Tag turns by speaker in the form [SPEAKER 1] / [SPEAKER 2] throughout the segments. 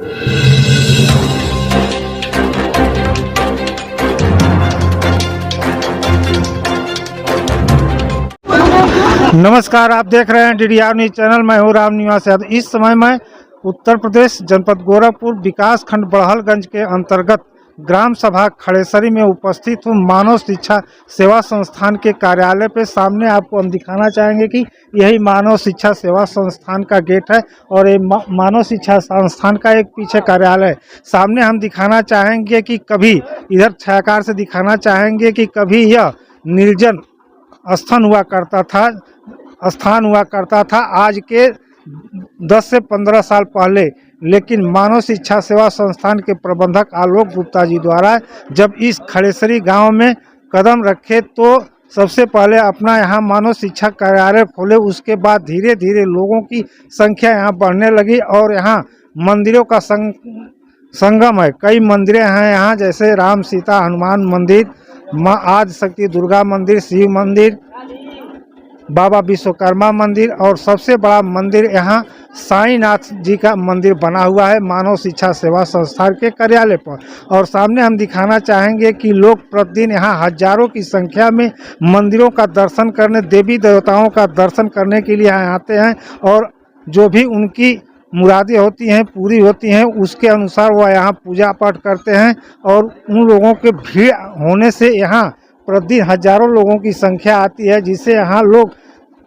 [SPEAKER 1] नमस्कार, आप देख रहे हैं डीडीआर न्यूज चैनल। मैं हूं राम निवास यादव। इस समय मैं उत्तर प्रदेश जनपद गोरखपुर विकास खंड बड़हलगंज के अंतर्गत ग्राम सभा खड़ेसरी में उपस्थित हूं। मानव शिक्षा सेवा संस्थान के कार्यालय पे सामने आपको हम दिखाना चाहेंगे कि यही मानव शिक्षा सेवा संस्थान का गेट है और ये मानव शिक्षा संस्थान का एक पीछे कार्यालय। सामने हम दिखाना चाहेंगे कि कभी इधर छायाकार से दिखाना चाहेंगे कि कभी यह निर्जन स्थान हुआ करता था आज के 10 से 15 साल पहले। लेकिन मानव शिक्षा सेवा संस्थान के प्रबंधक आलोक गुप्ता जी द्वारा जब इस खड़ेसरी गांव में कदम रखे तो सबसे पहले अपना यहाँ मानव शिक्षा कार्यालय खोले। उसके बाद धीरे धीरे लोगों की संख्या यहाँ बढ़ने लगी और यहाँ मंदिरों का संगम है। कई मंदिरें हैं यहाँ, जैसे राम सीता हनुमान मंदिर, माँ आदि शक्ति दुर्गा मंदिर, शिव मंदिर, बाबा विश्वकर्मा मंदिर और सबसे बड़ा मंदिर यहाँ साईनाथ जी का मंदिर बना हुआ है मानव शिक्षा सेवा संस्थान के कार्यालय पर। और सामने हम दिखाना चाहेंगे कि लोग प्रतिदिन यहाँ हजारों की संख्या में मंदिरों का दर्शन करने, देवी देवताओं का दर्शन करने के लिए यहाँ आते हैं और जो भी उनकी मुरादें होती हैं, पूरी होती हैं, उसके अनुसार वह यहाँ पूजा पाठ करते हैं। और उन लोगों के भीड़ होने से यहाँ प्रतिदिन हजारों लोगों की संख्या आती है, जिससे यहाँ लोग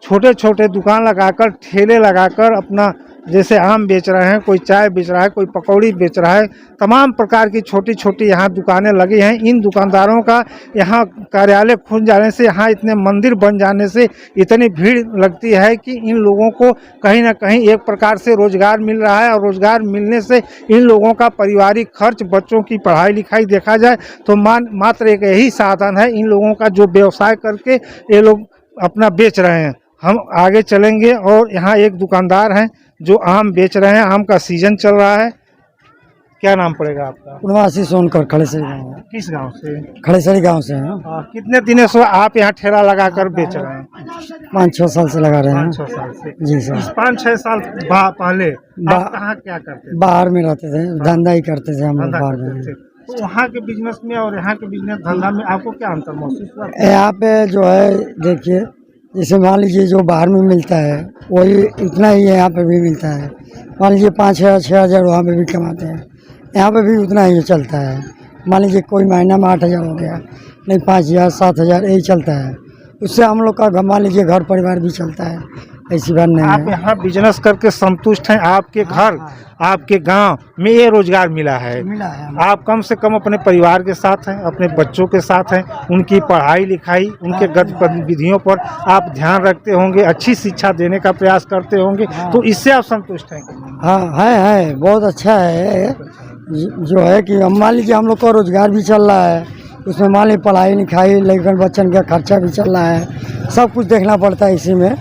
[SPEAKER 1] छोटे छोटे दुकान लगाकर, ठेले लगाकर अपना, जैसे आम बेच रहे हैं, कोई चाय बेच रहा है, कोई पकौड़ी बेच रहा है, तमाम प्रकार की छोटी छोटी यहाँ दुकानें लगी हैं। इन दुकानदारों का यहाँ कार्यालय खुल जाने से, यहाँ इतने मंदिर बन जाने से इतनी भीड़ लगती है कि इन लोगों को कहीं ना कहीं एक प्रकार से रोजगार मिल रहा है। और रोजगार मिलने से इन लोगों का पारिवारिक खर्च, बच्चों की पढ़ाई लिखाई देखा जाए तो मात्र एक यही साधन है इन लोगों का, जो व्यवसाय करके ये लोग अपना बेच रहे हैं। हम आगे चलेंगे और यहाँ एक दुकानदार हैं जो आम बेच रहे हैं। आम का सीजन चल रहा है। क्या नाम पड़ेगा आपका?
[SPEAKER 2] पूर्णवासी सोनकर, खड़ेसरी गाँव।
[SPEAKER 1] किस गांव से?
[SPEAKER 2] खड़ेसरी गांव से हैं।
[SPEAKER 1] कितने दिनों से आप यहाँ ठेला लगाकर बेच रहे हैं?
[SPEAKER 2] 5-6 साल से लगा रहे हैं।
[SPEAKER 1] 5-6 साल से?
[SPEAKER 2] जी सर।
[SPEAKER 1] 5-6 साल पहले आप कहाँ क्या करते थे?
[SPEAKER 2] बाहर में रहते थे, धंधा ही करते थे हम लोग बाहर में।
[SPEAKER 1] तो वहाँ के बिजनेस में और यहाँ के बिजनेस धंधा में आपको क्या अंतर महसूस हुआ?
[SPEAKER 2] यहाँ पे जो है देखिए, जैसे मान लीजिए जो बाहर में मिलता है वही इतना ही यहाँ पे भी मिलता है। मान लीजिए 5-6 हज़ार वहाँ पे भी कमाते हैं, यहाँ पे भी उतना ही चलता है। मान लीजिए कोई महीना में 8,000 हो गया, नहीं 5,000 7,000 यही चलता है। उससे हम लोग का मान लीजिए घर परिवार भी चलता है, ऐसी बात नहीं है।
[SPEAKER 1] आप यहाँ बिजनेस करके संतुष्ट हैं? आपके घर, आपके गांव में ये रोजगार मिला है? आप कम से कम अपने परिवार के साथ हैं, अपने बच्चों के साथ हैं, उनकी पढ़ाई लिखाई, उनके गतिविधियों पर आप ध्यान रखते होंगे, अच्छी शिक्षा देने का प्रयास करते होंगे, तो इससे आप संतुष्ट हैं?
[SPEAKER 2] हाँ है, बहुत अच्छा है। जो है कि मान लीजिए हम लोग का रोजगार भी चल रहा है, उसमें मान लीजिए पढ़ाई लिखाई, लेकिन बच्चन का खर्चा भी चल रहा है, सब कुछ देखना पड़ता है इसी में।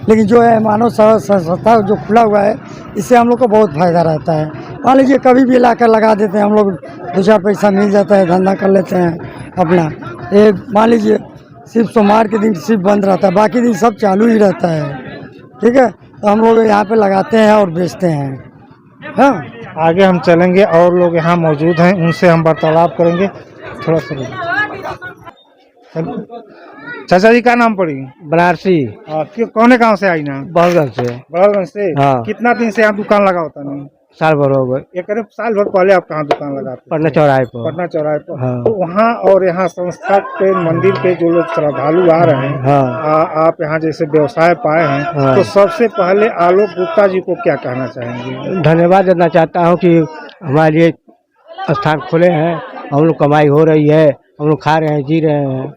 [SPEAKER 2] लेकिन जो है मानव संस्था जो खुला हुआ है, इससे हम लोग को बहुत फ़ायदा रहता है। मान लीजिए कभी भी लाकर लगा देते हैं हम लोग, 2-4 पैसा मिल जाता है, धंधा कर लेते हैं अपना। ये मान लीजिए सिर्फ सोमवार के दिन सिर्फ बंद रहता है, बाकी दिन सब चालू ही रहता है। ठीक है, तो हम लोग यहाँ पे लगाते हैं और बेचते हैं। हाँ,
[SPEAKER 1] आगे हम चलेंगे और लोग यहाँ मौजूद हैं, उनसे हम वार्तालाप करेंगे। थोड़ा सा चाचा जी, क्या नाम पड़ी?
[SPEAKER 2] बनारसी।
[SPEAKER 1] कौन गांव से आई ना?
[SPEAKER 2] बड़हलगंज से।
[SPEAKER 1] बड़हलगंज से?
[SPEAKER 2] हाँ।
[SPEAKER 1] कितना दिन से यहाँ दुकान लगा होता? नहीं,
[SPEAKER 2] साल भर हो गए।
[SPEAKER 1] ये करीब साल भर पहले आप कहाँ दुकान लगाते?
[SPEAKER 2] पटना चौराहे पर।
[SPEAKER 1] पटना चौराहे पर।
[SPEAKER 2] हाँ।
[SPEAKER 1] तो वहाँ और यहाँ संस्था पे, मंदिर पे जो लोग श्रद्धालु आ रहे हैं,
[SPEAKER 2] हाँ।
[SPEAKER 1] आप यहाँ जैसे व्यवसाय पाए हैं,
[SPEAKER 2] हाँ।
[SPEAKER 1] तो सबसे पहले आलोक गुप्ता जी को क्या कहना चाहेंगे?
[SPEAKER 2] धन्यवाद देना चाहता हूँ कि हमारे लिए स्थान खुले हैं, हम लोग कमाई हो रही है, हम लोग खा रहे हैं, जी रहे हैं।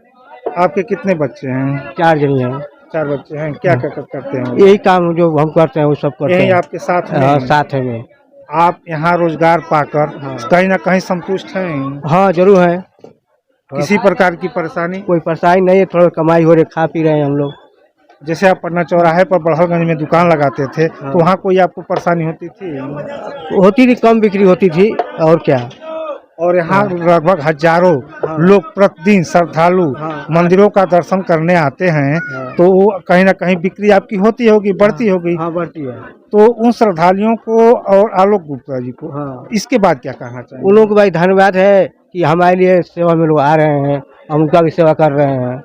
[SPEAKER 1] आपके कितने बच्चे हैं?
[SPEAKER 2] 4 जन हैं।
[SPEAKER 1] 4 बच्चे हैं। क्या क्या करते हैं?
[SPEAKER 2] यही काम जो हम करते हैं वो सब करते हैं।
[SPEAKER 1] आपके साथ में?
[SPEAKER 2] हाँ, साथ है में।
[SPEAKER 1] आप यहाँ रोजगार पाकर कहीं ना कहीं संतुष्ट हैं?
[SPEAKER 2] हाँ, जरूर है।
[SPEAKER 1] किसी प्रकार की परेशानी?
[SPEAKER 2] कोई परेशानी नहीं है, थोड़ा कमाई हो रही, खा पी रहे हैं हम लोग।
[SPEAKER 1] जैसे आप पटना चौराहे पर बड़हलगंज में दुकान लगाते थे, तो वहाँ कोई आपको परेशानी होती थी?
[SPEAKER 2] होती थी, कम बिक्री होती थी, और क्या।
[SPEAKER 1] और यहाँ लगभग हजारों लोग प्रतिदिन श्रद्धालु मंदिरों का दर्शन करने आते हैं, तो वो कहीं ना कहीं बिक्री आपकी होती होगी, बढ़ती होगी।
[SPEAKER 2] हाँ बढ़ती है।
[SPEAKER 1] तो उन श्रद्धालुओं को और आलोक गुप्ता जी को इसके बाद क्या कहना चाहिए?
[SPEAKER 2] उन लोगों को भाई धन्यवाद है कि हमारे लिए सेवा में लोग आ रहे हैं, हम उनका भी सेवा कर रहे हैं।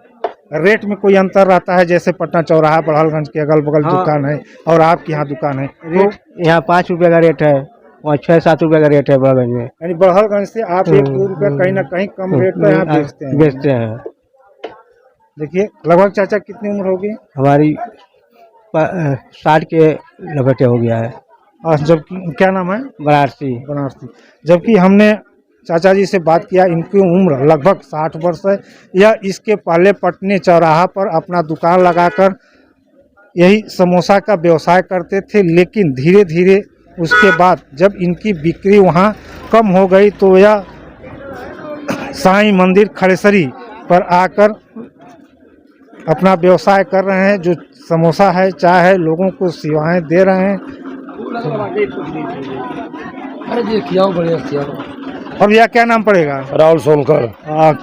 [SPEAKER 1] रेट में कोई अंतर रहता है? जैसे पटना चौराहा बड़हलगंज के अगल बगल दुकान है और आपके यहाँ दुकान है,
[SPEAKER 2] रेट यहाँ 5 रुपये का रेट है, वहाँ 6-7 रुपये का रेट है बड़हलगंज में।
[SPEAKER 1] यानी बड़हलगंज से आप 1-2 रुपया कहीं ना कहीं कम रेट पर यहाँ बेचते हैं। देखिए लगभग चाचा कितनी उम्र होगी?
[SPEAKER 2] हमारी 60 के लगभग हो गया है।
[SPEAKER 1] और जबकि क्या नाम है?
[SPEAKER 2] बनारसी।
[SPEAKER 1] बनारसी। जबकि हमने चाचा जी से बात किया, इनकी उम्र लगभग 60 वर्ष है। यह इसके पहले पटने चौराहा पर अपना दुकान लगाकर यही समोसा का व्यवसाय करते थे, लेकिन धीरे धीरे उसके बाद जब इनकी बिक्री वहाँ कम हो गई तो यह साईं मंदिर खड़ेसरी पर आकर अपना व्यवसाय कर रहे हैं, जो समोसा है, चाय है, लोगों को सेवाएं दे रहे हैं।
[SPEAKER 2] अरे जी खियाओ, बढ़िया खियाओ।
[SPEAKER 1] और यह क्या नाम पड़ेगा?
[SPEAKER 3] राहुल सोनकर।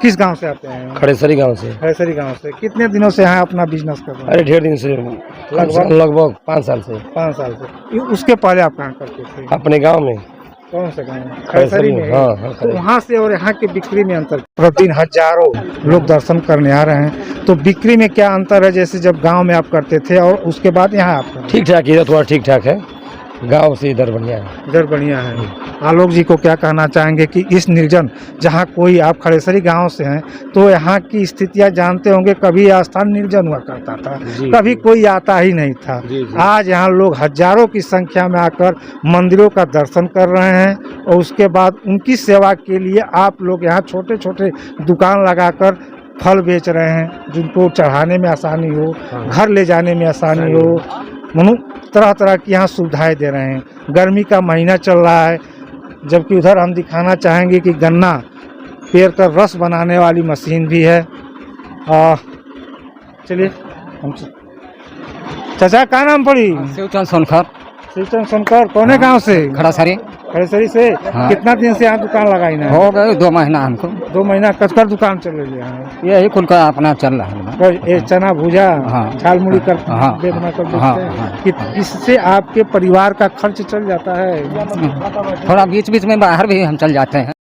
[SPEAKER 1] किस गांव से आते हैं?
[SPEAKER 3] खड़ेसरी गांव से।
[SPEAKER 1] खड़ेसरी गांव से। कितने दिनों से यहाँ अपना बिजनेस कर रहे हैं?
[SPEAKER 3] अरे ढेर दिन से, लगभग 5 साल से।
[SPEAKER 1] 5 साल से। उसके पहले आप कहाँ करते थे?
[SPEAKER 3] अपने गांव में।
[SPEAKER 1] कौन से गाँव? खड़ेसरी में।
[SPEAKER 3] हाँ।
[SPEAKER 1] तो वहाँ से और यहाँ की बिक्री में अंतर? प्रतिदिन हजारों लोग दर्शन करने आ रहे हैं, तो बिक्री में क्या अंतर है? जैसे जब गाँव में आप करते थे और उसके बाद यहाँ आप?
[SPEAKER 3] ठीक ठाक, इधर थोड़ा ठीक ठाक है, गांव से इधर बढ़िया है।
[SPEAKER 1] इधर बढ़िया है। आलोक जी को क्या कहना चाहेंगे कि इस निर्जन, जहाँ कोई, आप खड़ेसरी गांव से हैं तो यहाँ की स्थितियाँ जानते होंगे, कभी यह स्थान निर्जन हुआ करता था, कभी कोई आता ही नहीं था। आज यहाँ लोग हजारों की संख्या में आकर मंदिरों का दर्शन कर रहे हैं और उसके बाद उनकी सेवा के लिए आप लोग यहाँ छोटे छोटे दुकान लगाकर फल बेच रहे हैं, जिनको चढ़ाने में आसानी हो, घर ले जाने में आसानी हो, मनु तरह तरह की यहाँ सुविधाएं दे रहे हैं। गर्मी का महीना चल रहा है, जबकि उधर हम दिखाना चाहेंगे कि गन्ना पेर कर रस बनाने वाली मशीन भी है। चलिए हम चाचा का नाम पड़ी?
[SPEAKER 2] शिवचंद सोनकर।
[SPEAKER 1] शिवचंद सोनकर। कौने गांव से?
[SPEAKER 2] खड़ासरी।
[SPEAKER 1] खड़ेसरी से। कितना दिन से यहाँ दुकान लगाई ना?
[SPEAKER 2] हो गए 2 महीना हमको।
[SPEAKER 1] 2 महीना। कचकर दुकान चल रही है?
[SPEAKER 2] यही कुल का अपना चल रहा है।
[SPEAKER 1] ये चना भुजा, झाल मुड़ी कर बेचना कर बेचते हैं। इससे आपके परिवार का खर्च चल जाता है?
[SPEAKER 2] थोड़ा बीच बीच में बाहर भी हम चल जाते हैं।